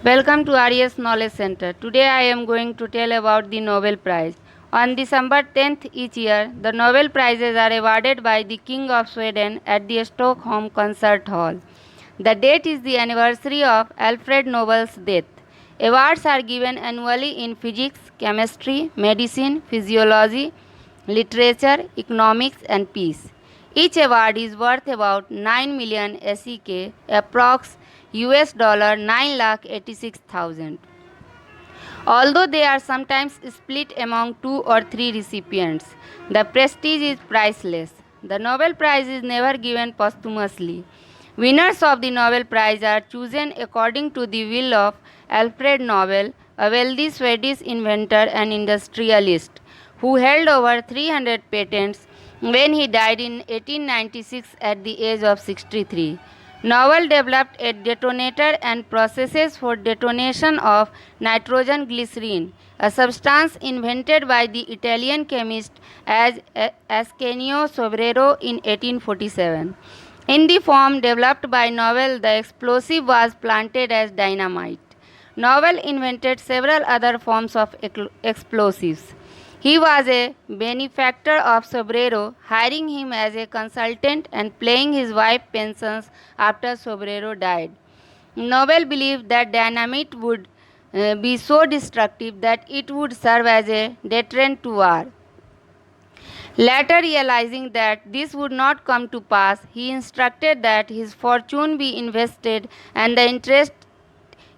Welcome to RES Knowledge Center. Today I am going to tell about the Nobel Prize. On December 10th each year, the Nobel Prizes are awarded by the King of Sweden at the Stockholm Concert Hall. The date is the anniversary of Alfred Nobel's death. Awards are given annually in physics, chemistry, medicine, physiology, literature, economics, and peace. Each award is worth about 9 million SEK, approx US $9,86,000. Although they are sometimes split among 2 or 3 recipients, the prestige is priceless. The Nobel Prize is never given posthumously. Winners of the Nobel Prize are chosen according to the will of Alfred Nobel, a wealthy Swedish inventor and industrialist who held over 300 patents when he died in 1896 at the age of 63. Nobel developed a detonator and processes for detonation of nitrogen glycerin, a substance invented by the Italian chemist Ascanio Sobrero in 1847. In the form developed by Nobel, the explosive was planted as dynamite. Nobel invented several other forms of explosives. He was a benefactor of Sobrero, hiring him as a consultant and paying his wife pensions after Sobrero died. Nobel believed that dynamite would be so destructive that it would serve as a deterrent to war. Later, realizing that this would not come to pass, he instructed that his fortune be invested and the interest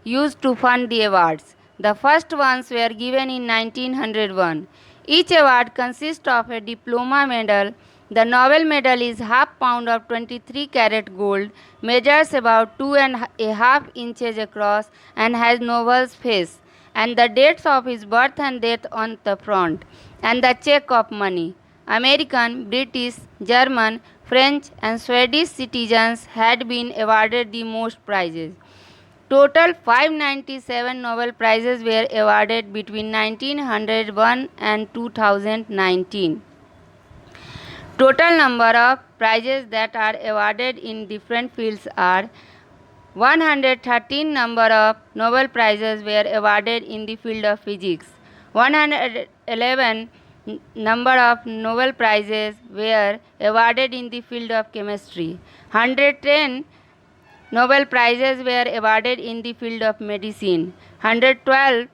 used to fund the awards. The first ones were given in 1901. Each award consists of a diploma medal. The Nobel medal is half pound of 23 karat gold, measures about 2.5 inches across, and has Nobel's face and the dates of his birth and death on the front, and the check of money. American, British, German, French, and Swedish citizens had been awarded the most prizes. Total 597 Nobel Prizes were awarded between 1901 and 2019. Total number of prizes that are awarded in different fields are 113 number of Nobel Prizes were awarded in the field of physics. 111 number of Nobel Prizes were awarded in the field of chemistry. 110 Nobel Prizes were awarded in the field of medicine. 112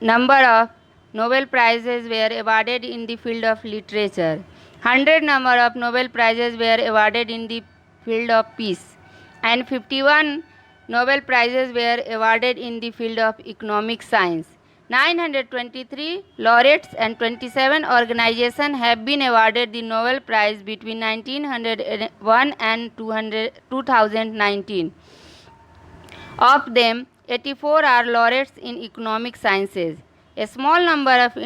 number of Nobel Prizes were awarded in the field of literature. 100 number of Nobel Prizes were awarded in the field of peace. And 51 Nobel Prizes were awarded in the field of economic science. 923 laureates and 27 organizations have been awarded the Nobel Prize between 1901 and 2019. Of them, 84 are laureates in economic sciences. A small number of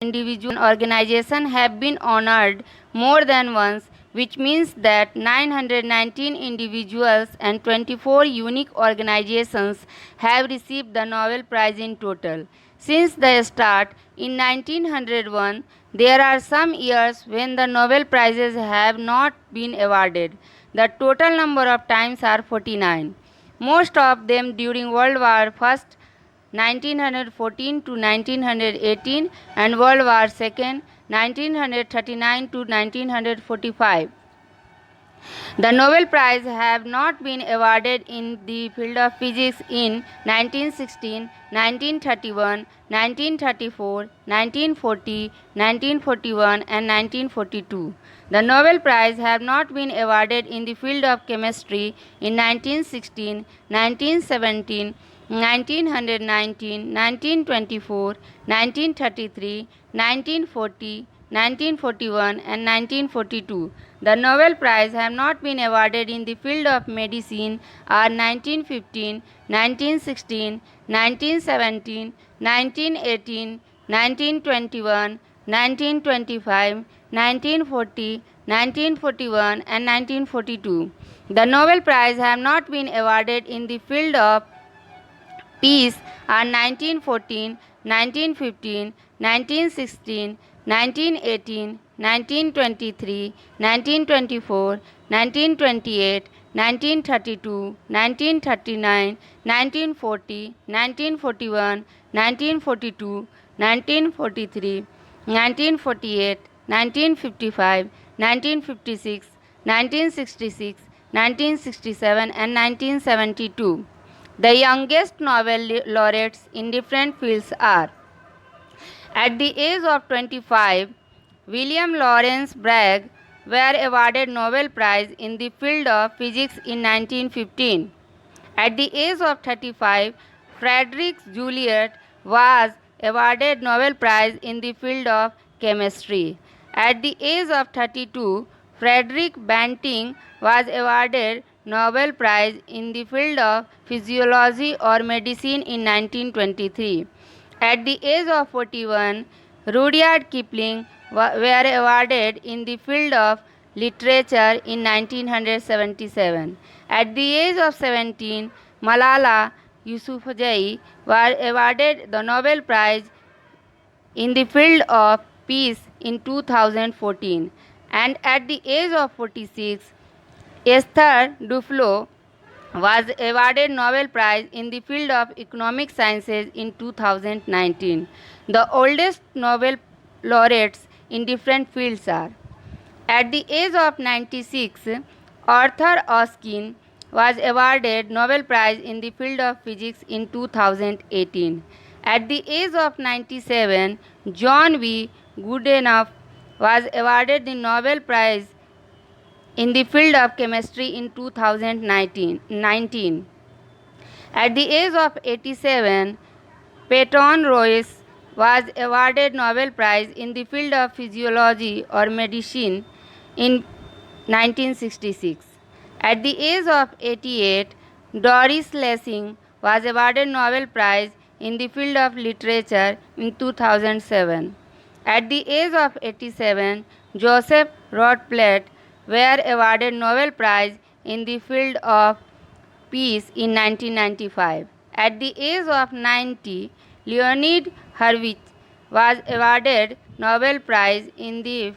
individual organizations have been honored more than once, which means that 919 individuals and 24 unique organizations have received the Nobel Prize in total. Since the start in 1901, there are some years when the Nobel Prizes have not been awarded. The total number of times are 49. Most of them during World War I 1914 to 1918 and World War II 1939 to 1945. The Nobel Prize have not been awarded in the field of physics in 1916, 1931, 1934, 1940, 1941 and 1942. The Nobel Prize have not been awarded in the field of chemistry in 1916, 1917, 1919, 1924, 1933, 1940, 1941 and 1942. The Nobel Prize have not been awarded in the field of medicine are 1915, 1916, 1917, 1918, 1921, 1925, 1940, 1941 and 1942. The Nobel Prize have not been awarded in the field of peace are 1914, 1915, 1916, 1918, 1923, 1924, 1928, 1932, 1939, 1940, 1941, 1942, 1943, 1948, 1955, 1956, 1966, 1967 and 1972. The youngest Nobel laureates in different fields are: at the age of 25, William Lawrence Bragg were awarded Nobel Prize in the field of physics in 1915. At the age of 35, Frederick Joliot was awarded Nobel Prize in the field of chemistry. At the age of 32, Frederick Banting was awarded Nobel Prize in the field of physiology or medicine in 1923. At the age of 41, Rudyard Kipling were awarded in the field of literature in 1977. At the age of 17, Malala Yousafzai was awarded the Nobel Prize in the field of peace in 2014. And at the age of 46, Esther Duflo was awarded Nobel Prize in the field of economic sciences in 2019. The oldest Nobel laureates in different fields are: at the age of 96, Arthur Oskin was awarded Nobel Prize in the field of physics in 2018. At the age of 97, John V. Goodenough was awarded the Nobel Prize in the field of chemistry in 2019. At the age of 87, Peyton Royce was awarded Nobel Prize in the field of physiology or medicine in 1966. At the age of 88, Doris Lessing was awarded Nobel Prize in the field of literature in 2007. At the age of 87, Joseph Rotblat were awarded Nobel Prize in the field of peace in 1995. At the age of 90, Leonid Hurwitz was awarded Nobel Prize in the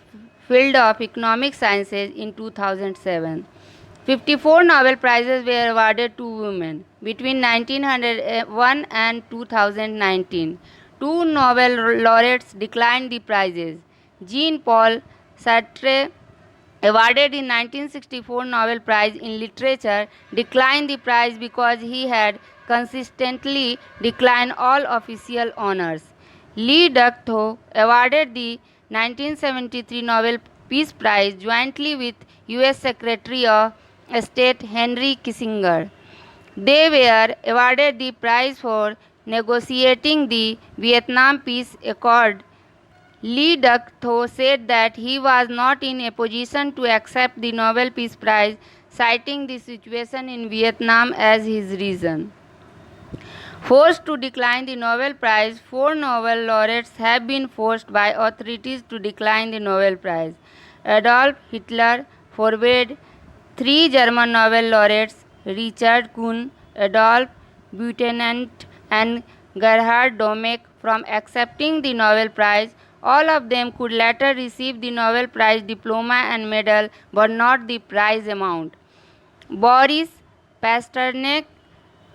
field of economic sciences in 2007. 54 Nobel Prizes were awarded to women between 1901 and 2019. Two Nobel laureates declined the prizes. Jean-Paul Sartre, awarded in 1964 Nobel Prize in Literature, declined the prize because he had consistently declined all official honors. Lee Duc-Tho, awarded the 1973 Nobel Peace Prize jointly with U.S. Secretary of State Henry Kissinger. They were awarded the prize for negotiating the Vietnam Peace Accord. Lee Duc-Tho said that he was not in a position to accept the Nobel Peace Prize, citing the situation in Vietnam as his reason. Forced to decline the Nobel Prize, 4 Nobel laureates have been forced by authorities to decline the Nobel Prize. Adolf Hitler forbade 3 German Nobel laureates, Richard Kuhn, Adolf Butenandt, and Gerhard Domecq, from accepting the Nobel Prize. All of them could later receive the Nobel Prize diploma and medal, but not the prize amount. Boris Pasternak,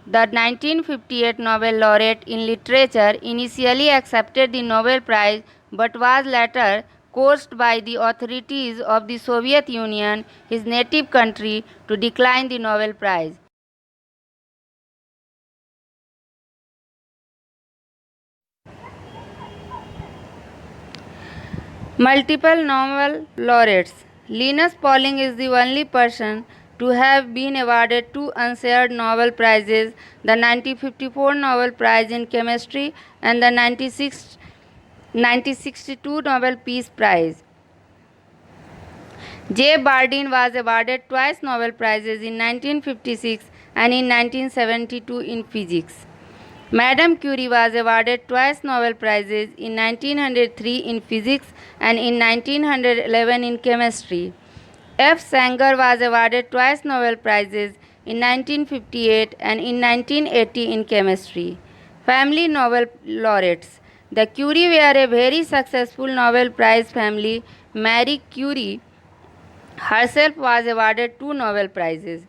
the 1958 Nobel laureate in literature, initially accepted the Nobel Prize but was later coerced by the authorities of the Soviet Union, his native country, to decline the Nobel Prize. Multiple Nobel laureates. Linus Pauling is the only person to have been awarded 2 unshared Nobel Prizes, the 1954 Nobel Prize in Chemistry and the 1962 Nobel Peace Prize. J. Bardeen was awarded twice Nobel Prizes in 1956 and in 1972 in physics. Madame Curie was awarded twice Nobel Prizes in 1903 in physics and in 1911 in chemistry. F. Sanger was awarded twice Nobel Prizes in 1958 and in 1980 in chemistry. Family Nobel laureates. The Curie were a very successful Nobel Prize family. Marie Curie herself was awarded 2 Nobel Prizes.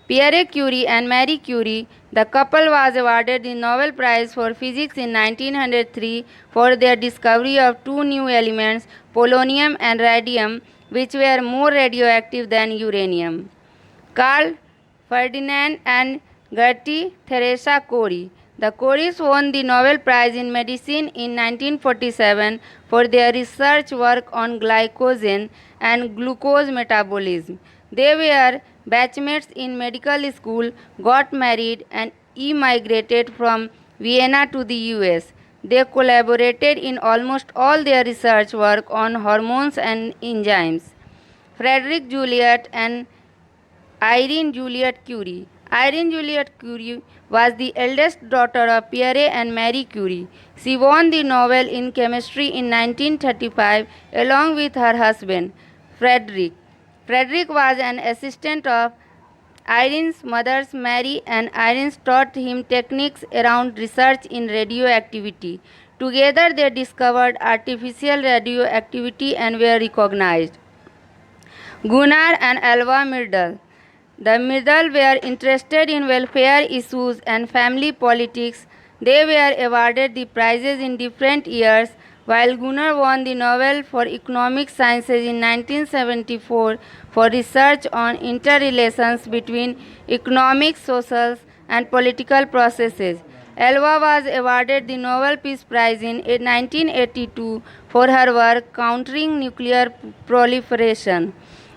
Pierre Curie and Marie Curie, the couple was awarded the Nobel Prize for Physics in 1903 for their discovery of two new elements, polonium and radium, which were more radioactive than uranium. Carl Ferdinand and Gertie Theresa Curie. The Curies won the Nobel Prize in Medicine in 1947 for their research work on glycogen and glucose metabolism. They were batchmates in medical school, got married, and emigrated from Vienna to the US. They collaborated in almost all their research work on hormones and enzymes. Frederick Juliet and Irene Juliet Curie. Irene Juliet Curie was the eldest daughter of Pierre and Marie Curie. She won the Nobel in Chemistry in 1935 along with her husband, Frederick. Frederick was an assistant of Irene's mother Mary, and Irene taught him techniques around research in radioactivity. Together they discovered artificial radioactivity and were recognized. Gunnar and Alva Myrdal. The Myrdal were interested in welfare issues and family politics. They were awarded the prizes in different years, while Gunnar won the Nobel for Economic Sciences in 1974 for research on interrelations between economic, social, and political processes. Alva was awarded the Nobel Peace Prize in 1982 for her work countering nuclear proliferation.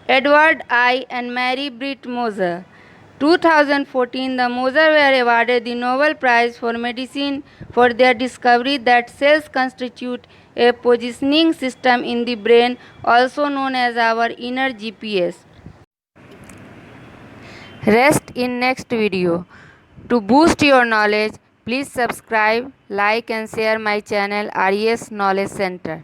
Edward I. and Mary Britt Moser. 2014, the Moser were awarded the Nobel Prize for Medicine for their discovery that cells constitute a positioning system in the brain, also known as our inner GPS. Rest in next video. To boost your knowledge, please subscribe, like and share my channel RES Knowledge Center.